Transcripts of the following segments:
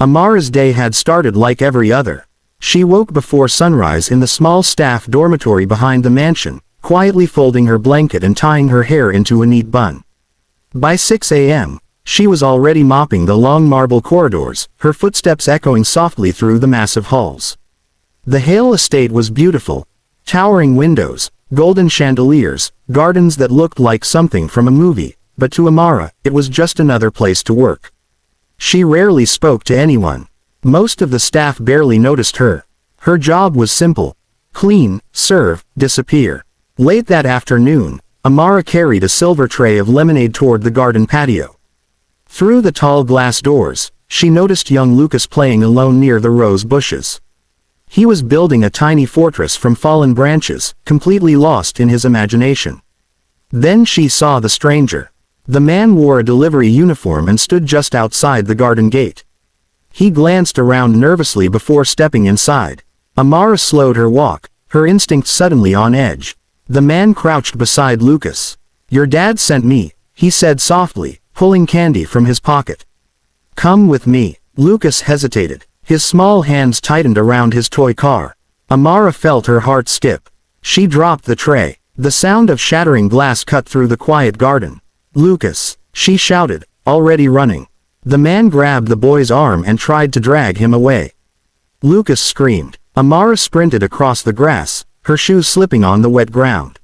Amara's day had started like every other. She woke before sunrise in the small staff dormitory behind the mansion, quietly folding her blanket and tying her hair into a neat bun. By 6 a.m., she was already mopping the long marble corridors, her footsteps echoing softly through the massive halls. The Hale estate was beautiful. Towering windows, golden chandeliers, gardens that looked like something from a movie, but to Amara, it was just another place to work. She rarely spoke to anyone. Most of the staff barely noticed her. Her job was simple: clean, serve, disappear. Late that afternoon, Amara carried a silver tray of lemonade toward the garden patio. Through the tall glass doors, she noticed young Lucas playing alone near the rose bushes. He was building a tiny fortress from fallen branches, completely lost in his imagination. Then she saw the stranger. The man wore a delivery uniform and stood just outside the garden gate. He glanced around nervously before stepping inside. Amara slowed her walk, her instincts suddenly on edge. The man crouched beside Lucas. "Your dad sent me," he said softly, pulling candy from his pocket. "Come with me." Lucas hesitated. His small hands tightened around his toy car. Amara felt her heart skip. She dropped the tray. The sound of shattering glass cut through the quiet garden. "Lucas!" she shouted, already running. The man grabbed the boy's arm and tried to drag him away. Lucas screamed. Amara sprinted across the grass, her shoes slipping on the wet ground.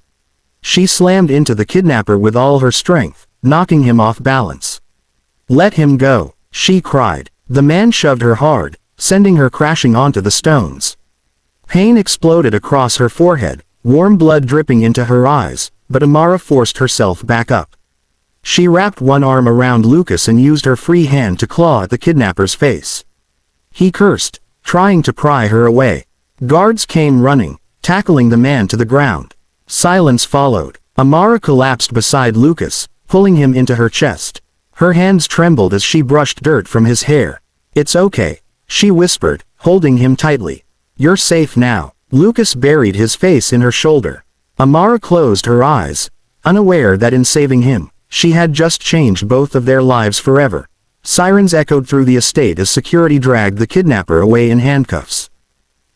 She slammed into the kidnapper with all her strength, knocking him off balance. "Let him go," she cried. The man shoved her hard, sending her crashing onto the stones. Pain exploded across her forehead, warm blood dripping into her eyes, but Amara forced herself back up. She wrapped one arm around Lucas and used her free hand to claw at the kidnapper's face. He cursed, trying to pry her away. Guards came running, tackling the man to the ground. Silence followed. Amara collapsed beside Lucas, pulling him into her chest. Her hands trembled as she brushed dirt from his hair. "It's okay," she whispered, holding him tightly. "You're safe now." Lucas buried his face in her shoulder. Amara closed her eyes, unaware that in saving him, she had just changed both of their lives forever. Sirens echoed through the estate as security dragged the kidnapper away in handcuffs.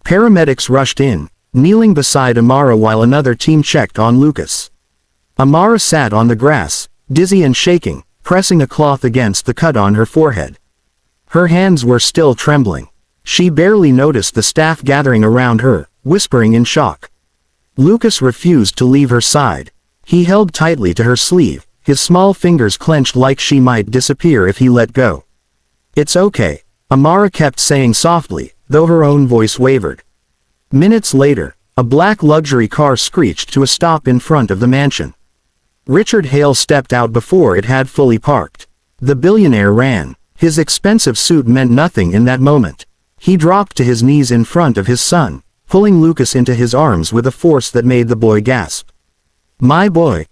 Paramedics rushed in, kneeling beside Amara while another team checked on Lucas. Amara sat on the grass, dizzy and shaking, pressing a cloth against the cut on her forehead. Her hands were still trembling. She barely noticed the staff gathering around her, whispering in shock. Lucas refused to leave her side. He held tightly to her sleeve, his small fingers clenched like she might disappear if he let go. "It's okay," Amara kept saying softly, though her own voice wavered. Minutes later, a black luxury car screeched to a stop in front of the mansion. Richard Hale stepped out before it had fully parked. The billionaire ran. His expensive suit meant nothing in that moment. He dropped to his knees in front of his son, pulling Lucas into his arms with a force that made the boy gasp. My boy,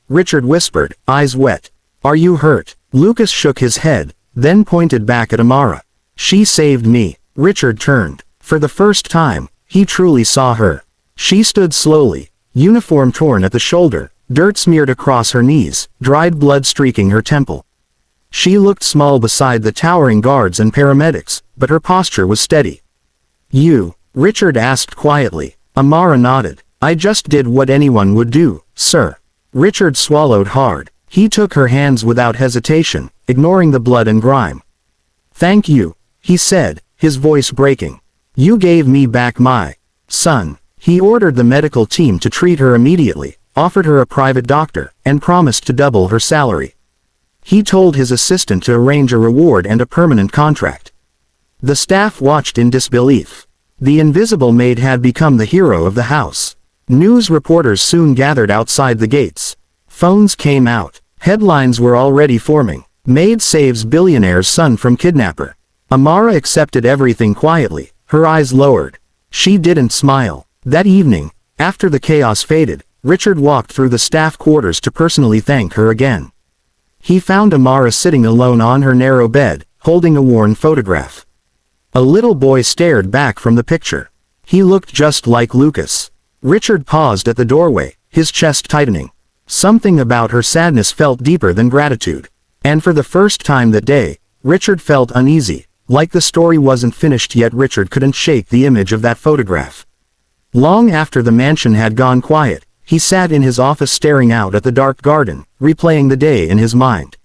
Richard whispered, eyes wet. "Are you hurt?" Lucas shook his head, then pointed back at Amara. "She saved me." Richard turned. For the first time, he truly saw her. She stood slowly, uniform torn at the shoulder, dirt smeared across her knees, dried blood streaking her temple. She looked small beside the towering guards and paramedics, but her posture was steady. "You?" Richard asked quietly. Amara nodded. "I just did what anyone would do, sir." Richard swallowed hard. He took her hands without hesitation, ignoring the blood and grime. "Thank you," he said, his voice breaking. "You gave me back my son." He ordered the medical team to treat her immediately, offered her a private doctor, and promised to double her salary. He told his assistant to arrange a reward and a permanent contract. The staff watched in disbelief. The invisible maid had become the hero of the house. News reporters soon gathered outside the gates. Phones came out. Headlines were already forming. Maid saves billionaire's son from kidnapper. Amara accepted everything quietly, her eyes lowered. She didn't smile. That evening, after the chaos faded, Richard walked through the staff quarters to personally thank her again. He found Amara sitting alone on her narrow bed, holding a worn photograph. A little boy stared back from the picture. He looked just like Lucas. Richard paused at the doorway, his chest tightening. Something about her sadness felt deeper than gratitude. And for the first time that day, Richard felt uneasy, like the story wasn't finished yet. Richard couldn't shake the image of that photograph. Long after the mansion had gone quiet, he sat in his office staring out at the dark garden, replaying the day in his mind.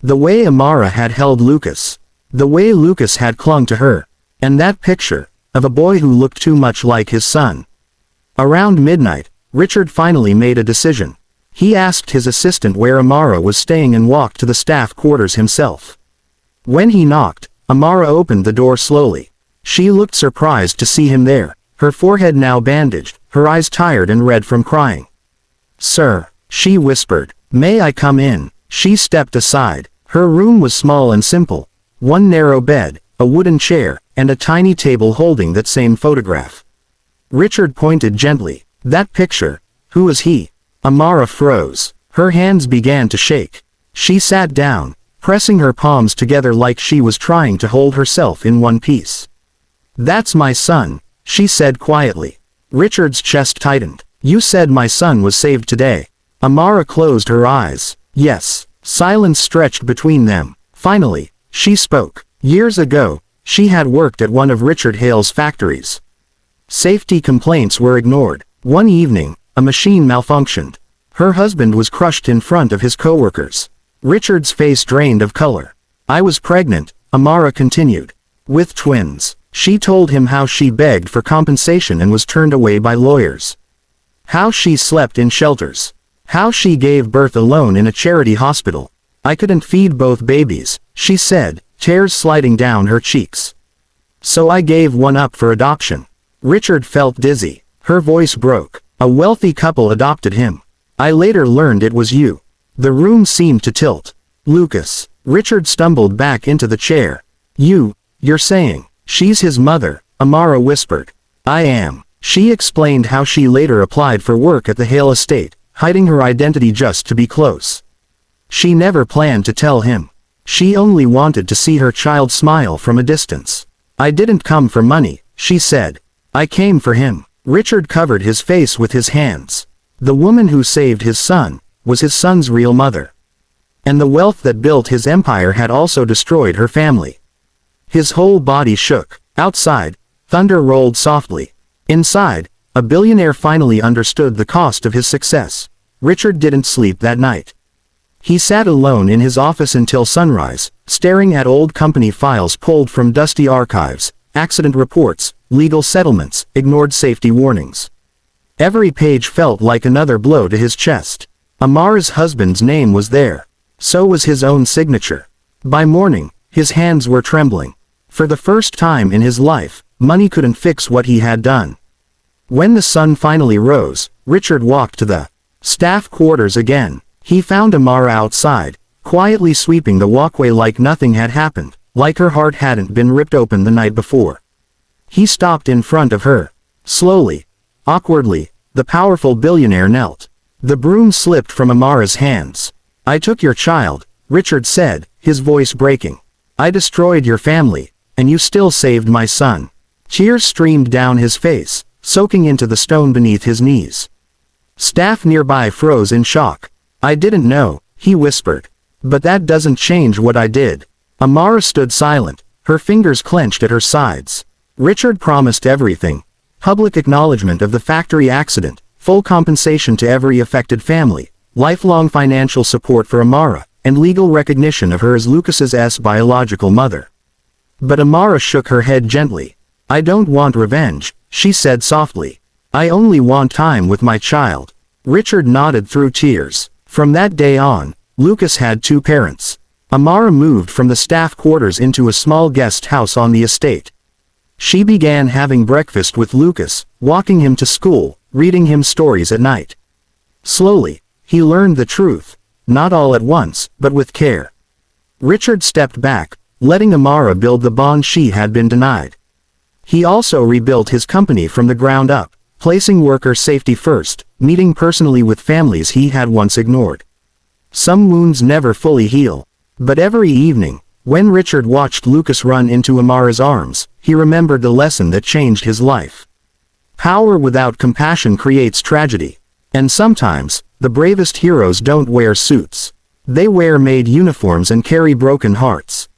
The way Amara had held Lucas. The way Lucas had clung to her. And that picture, of a boy who looked too much like his son. Around midnight, Richard finally made a decision. He asked his assistant where Amara was staying and walked to the staff quarters himself. When he knocked, Amara opened the door slowly. She looked surprised to see him there, her forehead now bandaged, her eyes tired and red from crying. "Sir," she whispered, "may I come in?" She stepped aside. Her room was small and simple. One narrow bed, a wooden chair, and a tiny table holding that same photograph. Richard pointed gently. "That picture, who is he?" Amara froze. Her hands began to shake. She sat down, pressing her palms together like she was trying to hold herself in one piece. "That's my son," she said quietly. Richard's chest tightened. "You said my son was saved today." Amara closed her eyes. "Yes." Silence stretched between them. Finally, she spoke. Years ago, she had worked at one of Richard Hale's factories. Safety complaints were ignored. One evening, a machine malfunctioned. Her husband was crushed in front of his coworkers. Richard's face drained of color. "I was pregnant," Amara continued. "With twins." She told him how she begged for compensation and was turned away by lawyers. How she slept in shelters. How she gave birth alone in a charity hospital. "I couldn't feed both babies," she said, tears sliding down her cheeks. "So I gave one up for adoption." Richard felt dizzy. Her voice broke. "A wealthy couple adopted him. I later learned it was you." The room seemed to tilt. "Lucas." Richard stumbled back into the chair. You're saying, she's his mother," Amara whispered. "I am." She explained how she later applied for work at the Hale estate, hiding her identity just to be close. She never planned to tell him. She only wanted to see her child smile from a distance. "I didn't come for money," she said. "I came for him." Richard covered his face with his hands. The woman who saved his son was his son's real mother. And the wealth that built his empire had also destroyed her family. His whole body shook. Outside, thunder rolled softly. Inside, a billionaire finally understood the cost of his success. Richard didn't sleep that night. He sat alone in his office until sunrise, staring at old company files pulled from dusty archives, accident reports, legal settlements, ignored safety warnings. Every page felt like another blow to his chest. Amara's husband's name was there. So was his own signature. By morning, his hands were trembling. For the first time in his life, money couldn't fix what he had done. When the sun finally rose, Richard walked to the staff quarters again. He found Amara outside, quietly sweeping the walkway like nothing had happened, like her heart hadn't been ripped open the night before. He stopped in front of her. Slowly, awkwardly, the powerful billionaire knelt. The broom slipped from Amara's hands. "I took your child," Richard said, his voice breaking. "I destroyed your family, and you still saved my son." Tears streamed down his face, soaking into the stone beneath his knees. Staff nearby froze in shock. "I didn't know," he whispered. "But that doesn't change what I did." Amara stood silent, her fingers clenched at her sides. Richard promised everything. Public acknowledgement of the factory accident, full compensation to every affected family, lifelong financial support for Amara, and legal recognition of her as Lucas's biological mother. But Amara shook her head gently. "I don't want revenge," she said softly. "I only want time with my child." Richard nodded through tears. From that day on, Lucas had two parents. Amara moved from the staff quarters into a small guest house on the estate. She began having breakfast with Lucas, walking him to school, reading him stories at night. Slowly, he learned the truth, not all at once, but with care. Richard stepped back, letting Amara build the bond she had been denied. He also rebuilt his company from the ground up, placing worker safety first, meeting personally with families he had once ignored. Some wounds never fully heal. But every evening, when Richard watched Lucas run into Amara's arms, he remembered the lesson that changed his life. Power without compassion creates tragedy. And sometimes, the bravest heroes don't wear suits. They wear Maid uniforms and carry broken hearts.